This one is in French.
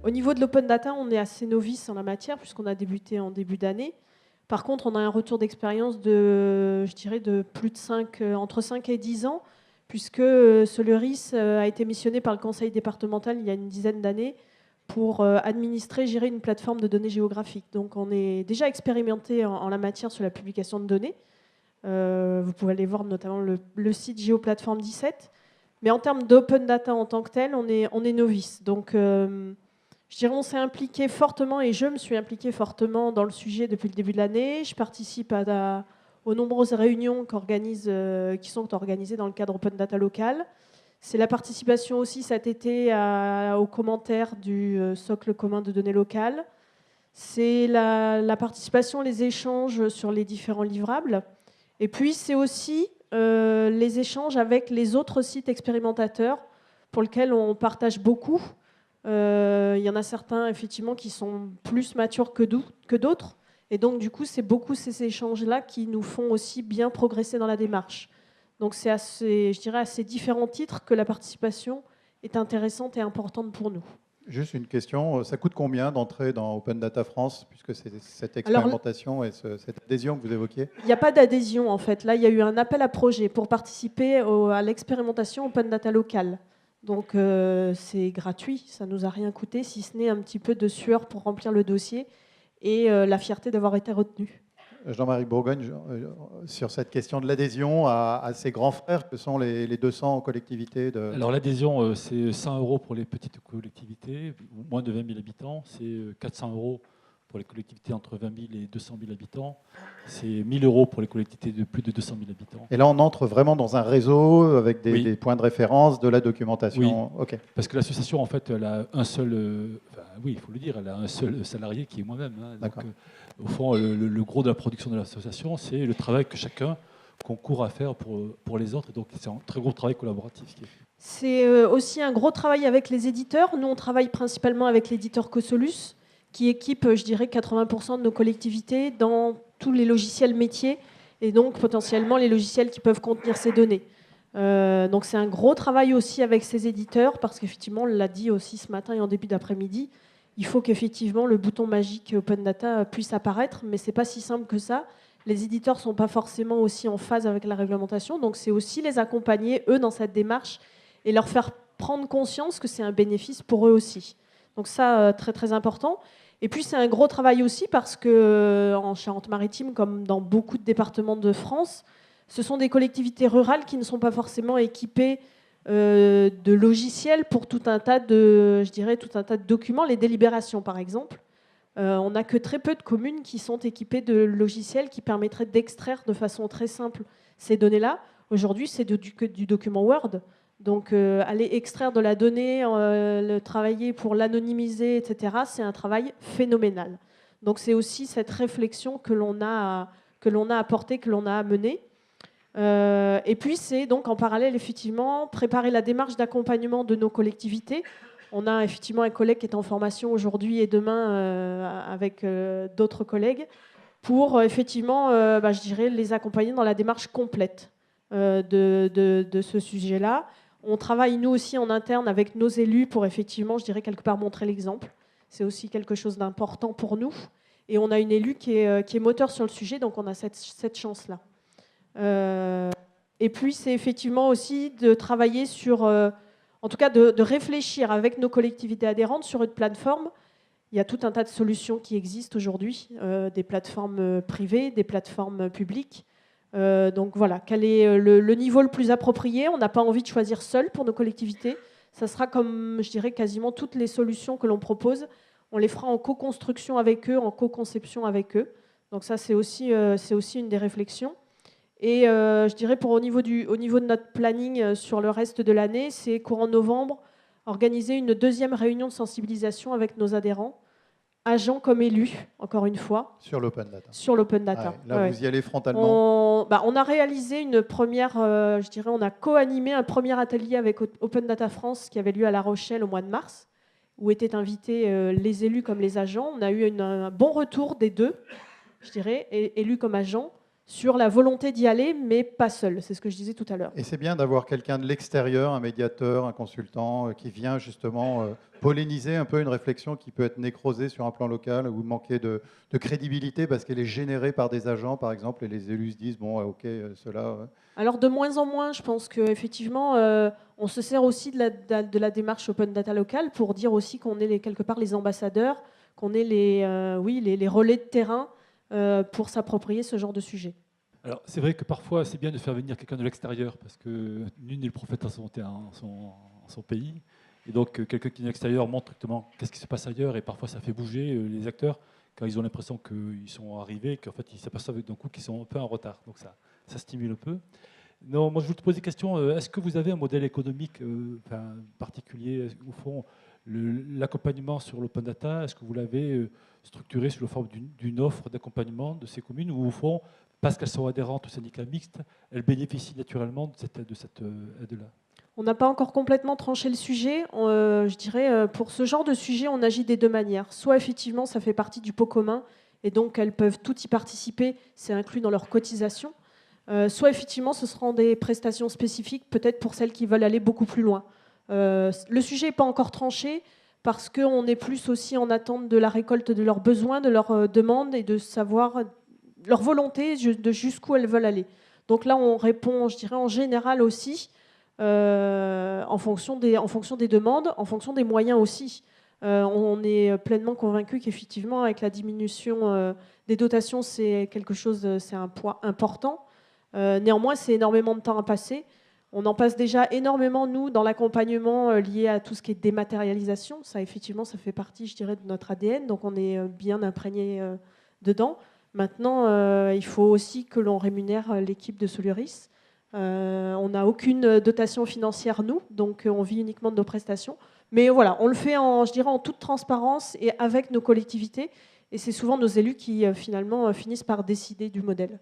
Au niveau de l'open data, on est assez novice en la matière puisqu'on a débuté en début d'année. Par contre, on a un retour d'expérience de, je dirais, de plus de 5, entre 5 et 10 ans, puisque Solaris a été missionné par le conseil départemental il y a une dizaine d'années pour administrer, gérer une plateforme de données géographiques. Donc on est déjà expérimenté en la matière sur la publication de données. Vous pouvez aller voir notamment le site Géoplatform 17. Mais en termes d'open data en tant que tel, on est novice. Donc je dirais on s'est impliqué fortement et je me suis impliqué fortement dans le sujet depuis le début de l'année. Je participe aux nombreuses réunions qui sont organisées dans le cadre Open Data Local. C'est la participation aussi cet été aux commentaires du socle commun de données locales. C'est la participation, les échanges sur les différents livrables. Et puis c'est aussi les échanges avec les autres sites expérimentateurs pour lesquels on partage beaucoup. Il y en a certains, effectivement, qui sont plus matures que d'autres. Et donc, du coup, c'est beaucoup ces échanges-là qui nous font aussi bien progresser dans la démarche. Donc, c'est je dirais, à ces différents titres que la participation est intéressante et importante pour nous. Juste une question, ça coûte combien d'entrer dans Open Data France, puisque c'est cette Alors, expérimentation et cette adhésion que vous évoquiez? il n'y a pas d'adhésion, en fait. Là, il y a eu un appel à projet pour participer à l'expérimentation Open Data Local. Donc, c'est gratuit, ça ne nous a rien coûté, si ce n'est un petit peu de sueur pour remplir le dossier et la fierté d'avoir été retenu. Jean-Marie Bourgogne, sur cette question de l'adhésion à ces grands frères que sont les 200 collectivités de... Alors l'adhésion, c'est 100 € pour les petites collectivités, moins de 20 000 habitants. C'est 400 € pour les collectivités entre 20 000 et 200 000 habitants. C'est 1 000 € pour les collectivités de plus de 200 000 habitants. Et là, on entre vraiment dans un réseau avec Oui. des points de référence, de la documentation. Oui. Okay. Parce que l'association, en fait, elle a un seul, oui, il faut le dire, elle a un seul salarié qui est moi-même. Donc, au fond, le gros de la production de l'association, c'est le travail que chacun concourt à faire pour les autres. Et donc, c'est un très gros travail collaboratif qui est fait. C'est aussi un gros travail avec les éditeurs. Nous, on travaille principalement avec l'éditeur Cosolus, qui équipe, je dirais, 80% de nos collectivités dans tous les logiciels métiers et donc potentiellement les logiciels qui peuvent contenir ces données. Donc c'est un gros travail aussi avec ces éditeurs parce qu'effectivement, on l'a dit aussi ce matin et en début d'après-midi, il faut qu'effectivement le bouton magique Open Data puisse apparaître, mais c'est pas si simple que ça. Les éditeurs sont pas forcément aussi en phase avec la réglementation, donc c'est aussi les accompagner, eux, dans cette démarche et leur faire prendre conscience que c'est un bénéfice pour eux aussi. Donc ça, très très important. Et puis c'est un gros travail aussi parce que en Charente-Maritime, comme dans beaucoup de départements de France, ce sont des collectivités rurales qui ne sont pas forcément équipées de logiciels pour tout un tas de, je dirais, tout un tas de documents, les délibérations par exemple. On n'a que très peu de communes qui sont équipées de logiciels qui permettraient d'extraire de façon très simple ces données-là. Aujourd'hui, c'est du document Word. Donc, aller extraire de la donnée, le travailler pour l'anonymiser, etc., c'est un travail phénoménal. Donc, c'est aussi cette réflexion que l'on a apportée, que l'on a amenée. Et puis, c'est donc en parallèle, effectivement, préparer la démarche d'accompagnement de nos collectivités. On a effectivement un collègue qui est en formation aujourd'hui et demain avec d'autres collègues pour effectivement, je dirais, les accompagner dans la démarche complète de ce sujet-là. On travaille, nous aussi, en interne avec nos élus pour effectivement, je dirais, quelque part montrer l'exemple. C'est aussi quelque chose d'important pour nous. Et on a une élue qui est moteur sur le sujet, donc on a cette chance-là. Et puis, c'est effectivement aussi de travailler sur, en tout cas, de réfléchir avec nos collectivités adhérentes sur une plateforme. Il y a tout un tas de solutions qui existent aujourd'hui, des plateformes privées, des plateformes publiques. Donc voilà, quel est le niveau le plus approprié? On n'a pas envie de choisir seul pour nos collectivités. Ça sera comme, je dirais, quasiment toutes les solutions que l'on propose. On les fera en co-construction avec eux, en co-conception avec eux. Donc ça, c'est aussi une des réflexions. Et je dirais au niveau de notre planning sur le reste de l'année, c'est courant novembre, organiser une deuxième réunion de sensibilisation avec nos adhérents, agents comme élus, encore une fois. Sur l'open data. Sur l'open data. Là, vous y allez frontalement. On a réalisé une première, je dirais, on a co-animé un premier atelier avec Open Data France qui avait lieu à La Rochelle au mois de mars, où étaient invités les élus comme les agents. On a eu un bon retour des deux, je dirais, élus comme agents. sur la volonté d'y aller, mais pas seul. C'est ce que je disais tout à l'heure. Et c'est bien d'avoir quelqu'un de l'extérieur, un médiateur, un consultant, qui vient justement polliniser un peu une réflexion qui peut être nécrosée sur un plan local ou manquer de crédibilité parce qu'elle est générée par des agents, par exemple, et les élus se disent, bon, ok, cela... Alors de moins en moins, je pense qu'effectivement, on se sert aussi de la démarche Open Data Local pour dire aussi qu'on est quelque part les ambassadeurs, qu'on est les relais de terrain pour s'approprier ce genre de sujet. Alors, c'est vrai que parfois, c'est bien de faire venir quelqu'un de l'extérieur, parce que nul n'est le prophète en son pays. Et donc, quelqu'un qui est de l'extérieur montre exactement qu'est-ce qui se passe ailleurs, et parfois, ça fait bouger les acteurs, car ils ont l'impression qu'ils sont arrivés, qu'en fait, ils s'aperçoivent d'un coup qu'ils sont un peu en retard. Donc, ça stimule un peu. Non, moi, je voulais te poser une question. Est-ce que vous avez un modèle économique particulier, au fond, l'accompagnement sur l'open data, est-ce que vous l'avez structuré sous la forme d'une offre d'accompagnement de ces communes, ou au fond, parce qu'elles sont adhérentes au syndicat mixte, elles bénéficient naturellement de cette aide-là? On n'a pas encore complètement tranché le sujet. Je dirais, pour ce genre de sujet, on agit des deux manières. Soit effectivement, ça fait partie du pot commun, et donc elles peuvent toutes y participer, c'est inclus dans leur cotisation. Soit effectivement, ce seront des prestations spécifiques, peut-être pour celles qui veulent aller beaucoup plus loin. Le sujet n'est pas encore tranché, parce qu'on est plus aussi en attente de la récolte de leurs besoins, de leurs demandes, et de savoir leur volonté de jusqu'où elles veulent aller. Donc là, on répond, je dirais, en général aussi, en fonction des demandes, en fonction des moyens aussi. On est pleinement convaincu qu'effectivement, avec la diminution des dotations, c'est un point important. Néanmoins, c'est énormément de temps à passer. On en passe déjà énormément, nous, dans l'accompagnement lié à tout ce qui est dématérialisation. Ça, effectivement, ça fait partie, je dirais, de notre ADN, donc on est bien imprégné dedans. Maintenant, il faut aussi que l'on rémunère l'équipe de Soluris. On n'a aucune dotation financière, nous, donc on vit uniquement de nos prestations. Mais voilà, on le fait je dirais, en toute transparence et avec nos collectivités. Et c'est souvent nos élus qui, finalement, finissent par décider du modèle.